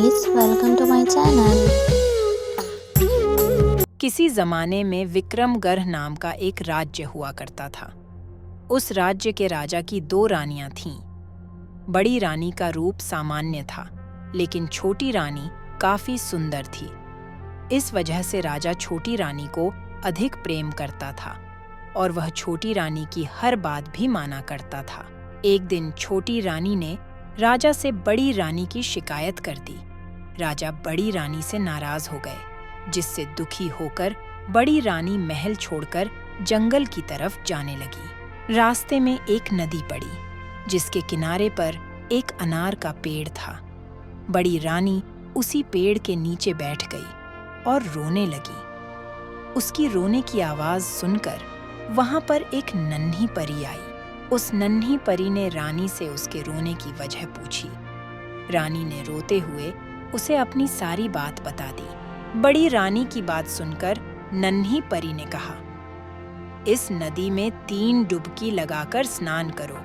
guys, welcome to my channel. किसी जमाने में विक्रमगढ़ नाम का एक राज्य हुआ करता था। उस राज्य के राजा की 2 रानियां थीं। बड़ी रानी का रूप सामान्य था, लेकिन छोटी रानी काफी सुंदर थी। इस वजह से राजा छोटी रानी को अधिक प्रेम करता था और वह छोटी रानी की हर बात भी माना करता था। एक दिन छोटी रानी ने राजा से बड़ी रानी की शिकायत कर दी। राजा बड़ी रानी से नाराज हो गए, जिससे दुखी होकर बड़ी रानी महल छोड़कर जंगल की तरफ जाने लगी। रास्ते में एक नदी पड़ी, जिसके किनारे पर एक अनार का पेड़ था। बड़ी रानी उसी पेड़ के नीचे बैठ गई और रोने लगी। उसकी रोने की आवाज सुनकर वहां पर एक नन्ही परी आई। उस नन्ही परी ने रानी से उसके रोने की वजह पूछी। रानी ने रोते हुए उसे अपनी सारी बात बता दी। बड़ी रानी की बात सुनकर नन्ही परी ने कहा, इस नदी में 3 डुबकी लगाकर स्नान करो,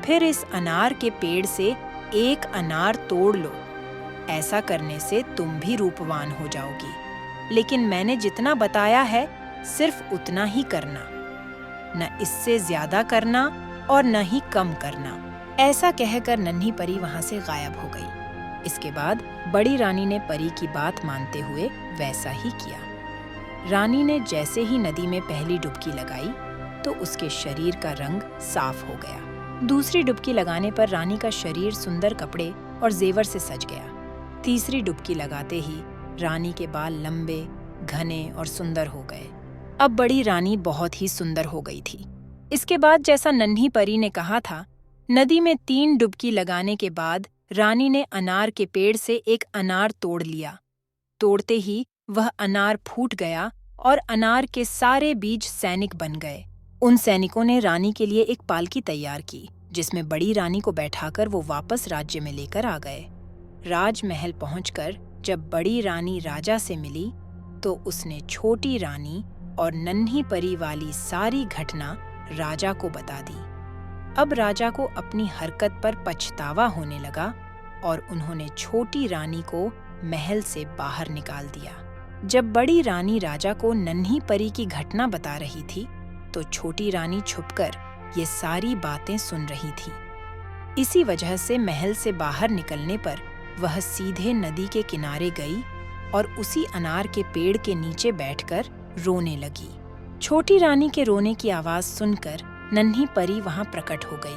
फिर इस अनार के पेड़ से एक अनार तोड़ लो। ऐसा करने से तुम भी रूपवान हो जाओगी, लेकिन मैंने जितना बताया है सिर्फ उतना ही करना, न इससे ज्यादा करना और न ही कम करना। ऐसा कहकर नन्ही परी वहां से गायब हो गई। इसके बाद बड़ी रानी ने परी की बात मानते हुए वैसा ही किया। रानी ने जैसे ही नदी में पहली डुबकी लगाई तो उसके शरीर का रंग साफ हो गया। दूसरी डुबकी लगाने पर रानी का शरीर सुंदर कपड़े और जेवर से सज गया। तीसरी डुबकी लगाते ही रानी के बाल लंबे, घने और सुंदर हो गए। अब बड़ी रानी बहुत ही सुंदर हो गई थी। इसके बाद जैसा नन्ही परी ने कहा था, नदी में 3 डुबकी लगाने के बाद रानी ने अनार के पेड़ से एक अनार तोड़ लिया। तोड़ते ही वह अनार फूट गया और अनार के सारे बीज सैनिक बन गए। उन सैनिकों ने रानी के लिए एक पालकी तैयार की, जिसमें बड़ी रानी को बैठाकर वो वापस राज्य में लेकर आ गए। राजमहल पहुंचकर जब बड़ी रानी राजा से मिली तो उसने छोटी रानी और नन्ही परी वाली सारी घटना राजा को बता दी। अब राजा को अपनी हरकत पर पछतावा होने लगा और उन्होंने छोटी रानी को महल से बाहर निकाल दिया। जब बड़ी रानी राजा को नन्ही परी की घटना बता रही थी तो छोटी रानी छुपकर ये सारी बातें सुन रही थी। इसी वजह से महल से बाहर निकलने पर वह सीधे नदी के किनारे गई और उसी अनार के पेड़ के नीचे बैठकर रोने लगी। छोटी रानी के रोने की आवाज सुनकर नन्ही परी वहां प्रकट हो गई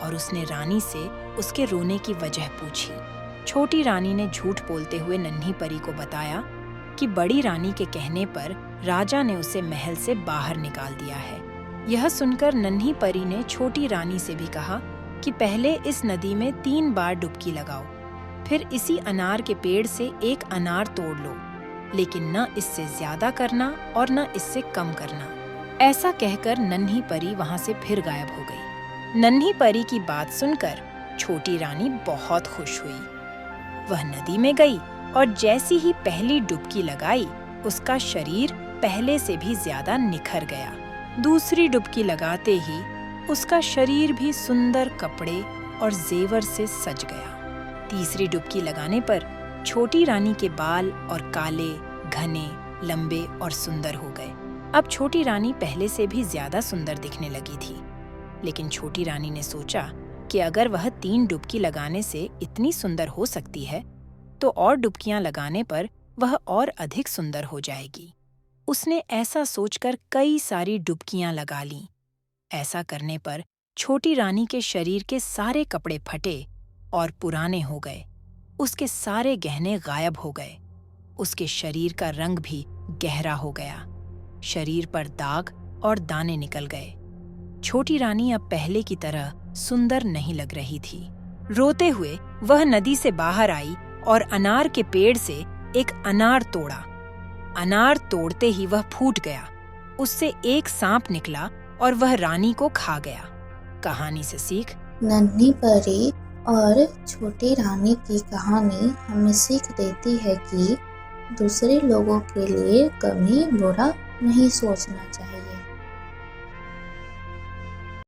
और उसने रानी से उसके रोने की वजह पूछी। छोटी रानी ने झूठ बोलते हुए नन्ही परी को बताया कि बड़ी रानी के कहने पर राजा ने उसे महल से बाहर निकाल दिया है। यह सुनकर नन्ही परी ने छोटी रानी से भी कहा कि पहले इस नदी में 3 बार डुबकी लगाओ, फिर इसी अनार के पेड़ से एक अनार तोड़ लो, लेकिन न इससे ज्यादा करना और न इससे कम करना। ऐसा कहकर नन्ही परी वहां से फिर गायब हो गई। नन्ही परी की बात सुनकर छोटी रानी बहुत खुश हुई। वह नदी में गई और जैसी ही पहली डुबकी लगाई, उसका शरीर पहले से भी ज्यादा निखर गया। दूसरी डुबकी लगाते ही उसका शरीर भी सुंदर कपड़े और जेवर से सज गया। तीसरी डुबकी लगाने पर छोटी रानी के बाल और काले, घने, लंबे और सुंदर हो गए। अब छोटी रानी पहले से भी ज्यादा सुंदर दिखने लगी थी, लेकिन छोटी रानी ने सोचा कि अगर वह 3 डुबकी लगाने से इतनी सुंदर हो सकती है, तो और डुबकियां लगाने पर वह और अधिक सुंदर हो जाएगी। उसने ऐसा सोचकर कई सारी डुबकियां लगा लीं। ऐसा करने पर छोटी रानी के शरीर के सारे कपड़े फटे और पुराने हो गए। उसके सारे गहने गायब हो गए। उसके शरीर का रंग भी गहरा हो गया। शरीर पर दाग और दाने निकल गए। छोटी रानी अब पहले की तरह सुंदर नहीं लग रही थी। रोते हुए वह नदी से बाहर आई और अनार के पेड़ से एक अनार तोड़ा। अनार तोड़ते ही वह फूट गया। उससे एक सांप निकला और वह रानी को खा गया। कहानी से सीख। नन्ही परी और छोटी रानी की कहानी हमें सीख देती है कि दूसरे लोगों के लिए कभी बुरा नहीं सोचना चाहिए।